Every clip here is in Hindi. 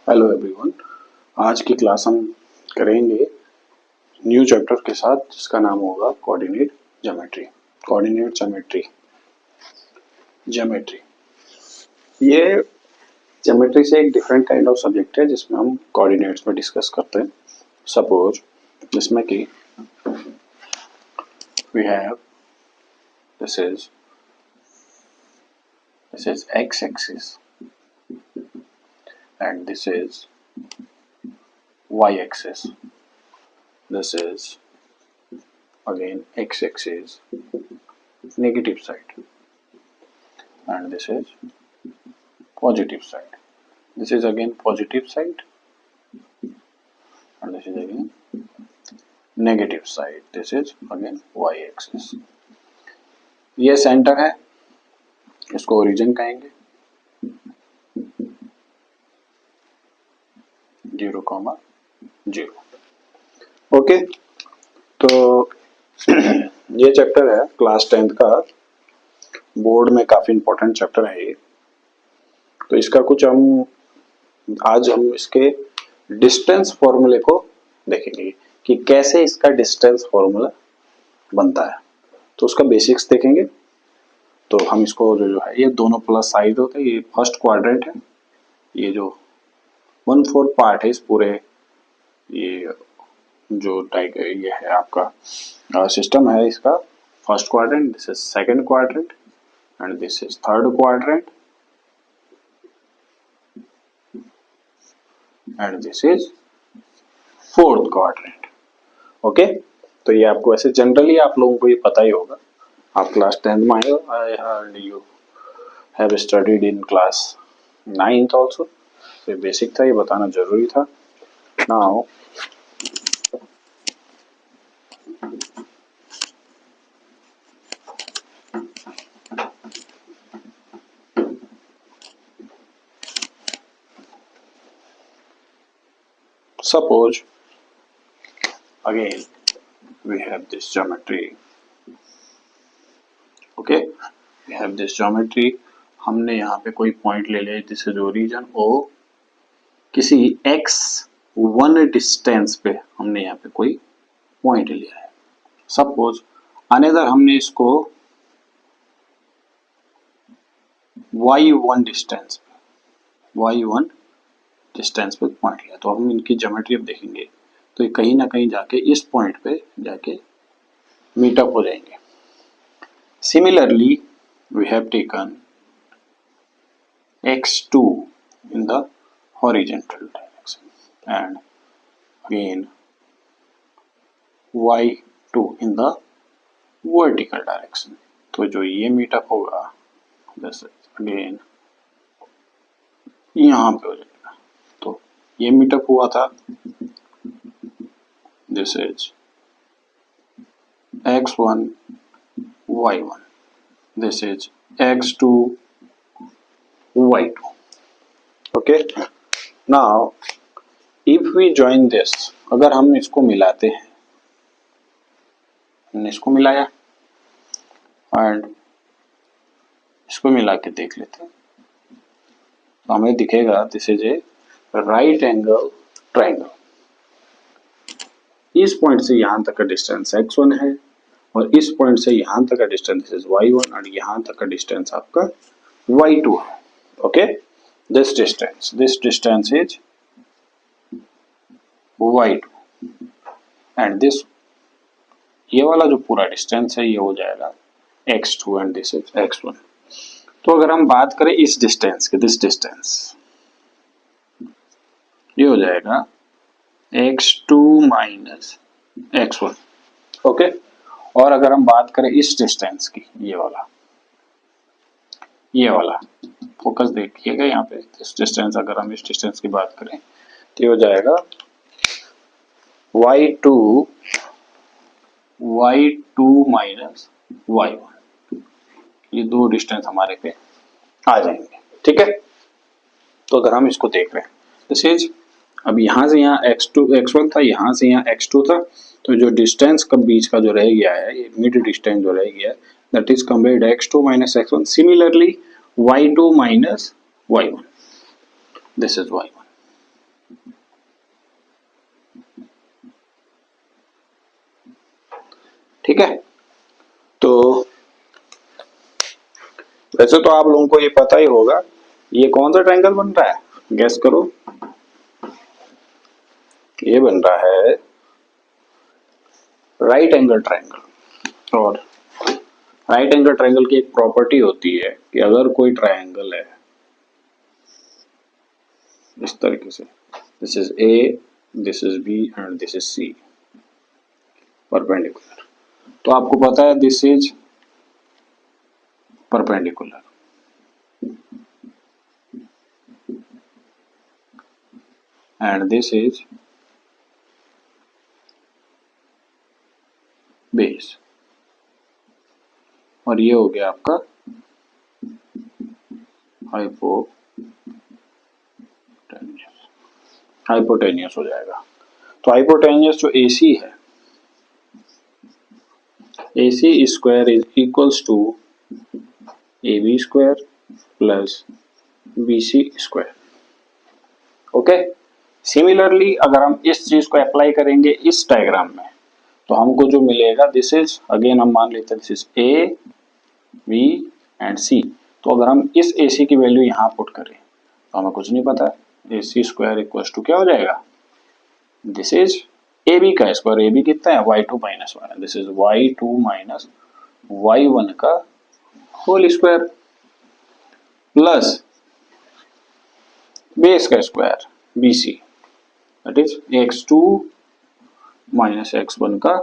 Hello everyone. आज की क्लास हम करेंगे न्यू चैप्टर के साथ जिसका नाम होगा कोऑर्डिनेट ज्योमेट्री। कोऑर्डिनेट ज्योमेट्री ये ज्योमेट्री से एक डिफरेंट काइंड ऑफ सब्जेक्ट है जिसमें हम कोऑर्डिनेट्स में डिस्कस करते हैं। सपोज जिसमें कि we have this is X axis and this is y-axis. This is again x-axis, negative side, and this is positive side. This is again positive side, and this is again negative side. This is again y-axis. ये सेंटर है, इसको ओरिजिन कहेंगे 0,0. ओके, तो ये चैप्टर है क्लास 10th का, बोर्ड में काफी इंपॉर्टेंट चैप्टर है ये। तो इसका कुछ आज हम इसके डिस्टेंस फॉर्मूले को देखेंगे कि कैसे इसका डिस्टेंस फॉर्मूला बनता है। तो उसका बेसिक्स देखेंगे। तो हम इसको जो है ये दोनों प्लस साइड होते हैं, ये फर्स्ट क्वाड्रेंट है, ये जो 1/4 पार्ट है इस पूरे ये जो ये है आपका सिस्टम है, इसका first quadrant, this is second quadrant and this is third quadrant and this is fourth quadrant. Okay, तो ये आपको ऐसे जनरली आप लोगों को ये पता ही होगा, आप क्लास 10 में आए हो and you have studied in class 9th also. ये बेसिक था, ये बताना जरूरी था। Now suppose again we have this geometry. Okay, we have this geometry. हमने यहाँ पे कोई पॉइंट ले लिया, दिस इज ओरिजिन ओ, किसी x1 डिस्टेंस पे हमने यहाँ पे कोई पॉइंट लिया है। सपोज अनदर हमने इसको y1 डिस्टेंस पे पॉइंट लिया, तो हम इनकी ज्योमेट्री अब देखेंगे तो ये कहीं ना कहीं जाके इस पॉइंट पे जाके मीटअप हो जाएंगे। Similarly we have taken x2 in the horizontal direction and again y2 in the vertical direction. तो जो ये मीटअप होगा जैसे अगेन यहाँ पे हो जाएगा। तो ये मीटअप हुआ था, this is x1 y1, this is x2 y2. Okay, now if we join this, अगर हम इसको मिलाते हैं, हमने इसको मिलाया एंड इसको मिला के देख लेते हैं तो हमें दिखेगा this is A right angle triangle. इस पॉइंट से यहां तक का डिस्टेंस x1 है और इस पॉइंट से यहां तक का डिस्टेंस इज y1 और यहां तक का डिस्टेंस आपका y2 है। Okay, this distance is y2 and this ये वाला जो पूरा डिस्टेंस है ये हो जाएगा x2 and this is x1। तो अगर हम बात करें इस डिस्टेंस के, दिस डिस्टेंस ये हो जाएगा x2 माइनस x1। ओके, और अगर हम बात करें इस डिस्टेंस की, ये वाला फोकस देखिएगा यहाँ पे, इस डिस्टेंस, अगर हम इस डिस्टेंस की बात करें तो ये हो जाएगा y2 माइनस y1। ये दो डिस्टेंस हमारे पे आ जाएंगे। ठीक है, तो अगर हम इसको देख रहे हैं दिस इज, अब यहाँ से यहाँ x1 था, यहाँ से यहाँ x2 था, तो जो डिस्टेंस का बीच का जो रह गया है, ये मिड डिस्टेंस जो रह गया है, that is compared x2 minus x1। Similarly y2 minus y1, this is y1. ठीक है, तो वैसे तो आप लोगों को ये पता ही होगा ये कौन सा ट्रायंगल बन रहा है, गेस करो। ये बन रहा है राइट एंगल ट्रायंगल। और राइट एंगल ट्रायंगल की एक प्रॉपर्टी होती है कि अगर कोई ट्रायंगल है इस तरीके से, this is A, this is B and this is C, perpendicular, तो आपको पता है this is perpendicular, and this is base, और ये हो गया आपका हाइपोटेनियस हो जाएगा। तो हाइपोटेनियस जो AC है, AC square is equals to AB square plus BC square. Okay, similarly अगर हम इस चीज को अप्लाई करेंगे इस डायग्राम में तो हमको जो मिलेगा, दिस इज अगेन हम मान लेते हैं this is A, B and C। तो अगर हम इस AC की वैल्यू यहाँ पुट करें तो हमें कुछ नहीं पता, AC स्क्वायर इक्वल्स टू क्या हो जाएगा, दिस इज AB का स्क्वायर, AB कितना है y2 minus 1, this is y2 minus y1 का होल स्क्वायर प्लस बेस का square BC, that is x2 minus x1 का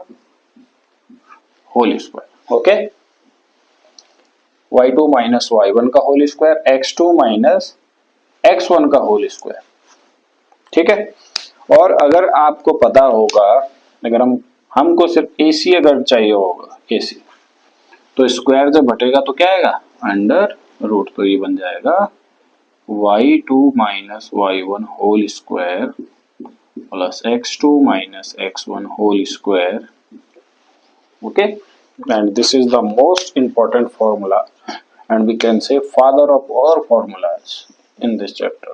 whole square. Okay, y2 minus y1 का whole square, x2 minus x1 का होल स्क्वायर। ठीक है, और अगर आपको पता होगा, अगर हमको सिर्फ AC अगर चाहिए होगा AC, तो स्क्वायर जब बटेगा तो क्या आएगा, अंडर रूट, तो ये बन जाएगा y2 minus y1 whole square plus x2 minus x1 whole square. Okay, and this is the most important formula and we can say father of all formulas in this chapter.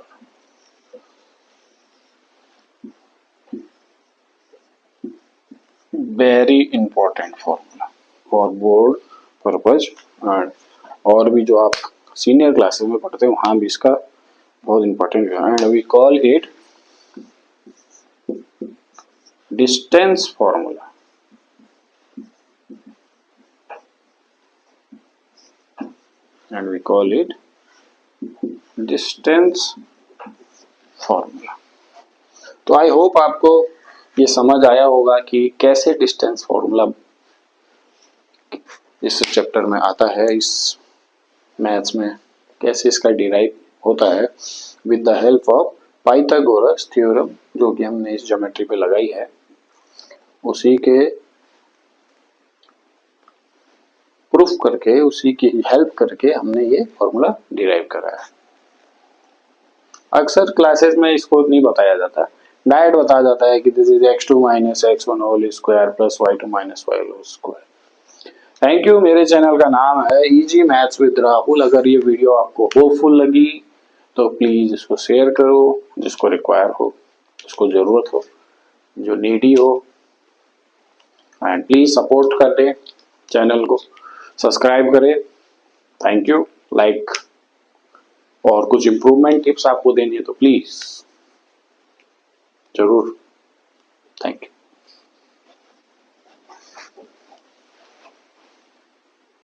Very important formula for board purpose, and और भी जो आप सीनियर क्लासेस में पढ़ते हैं वहां भी इसका बहुत इंपॉर्टेंट है, and we call it distance formula. And we call it distance formula. तो आई होप आपको ये समझ आया होगा कि कैसे डिस्टेंस फॉर्मूला इस चैप्टर में आता है, इस मैथ्स में कैसे इसका डिराइव होता है with the help of Pythagoras theorem, जो कि हमने इस ज्योमेट्री पे लगाई है, उसी के प्रूफ करके, उसी की हेल्प करके हमने ये फॉर्मूला डिराइव करा है। अक्सर क्लासेस में इसको नहीं बताया जाता, डायरेक्ट बताया जाता है कि this is x2 minus x1 whole square plus y2 minus y whole square. Thank you. मेरे चैनल का नाम है इजी मैथ्स विद राहुल। अगर ये वीडियो आपको होपफुल लगी तो प्लीज इसको शेयर करो, जिसको रिक्वायर हो, जिसको जरूरत हो, जो नीडी हो, एंड प्लीज सपोर्ट कर दे, चैनल को सब्सक्राइब करें। Thank you. लाइक और कुछ इम्प्रूवमेंट टिप्स आपको देनी है तो प्लीज जरूर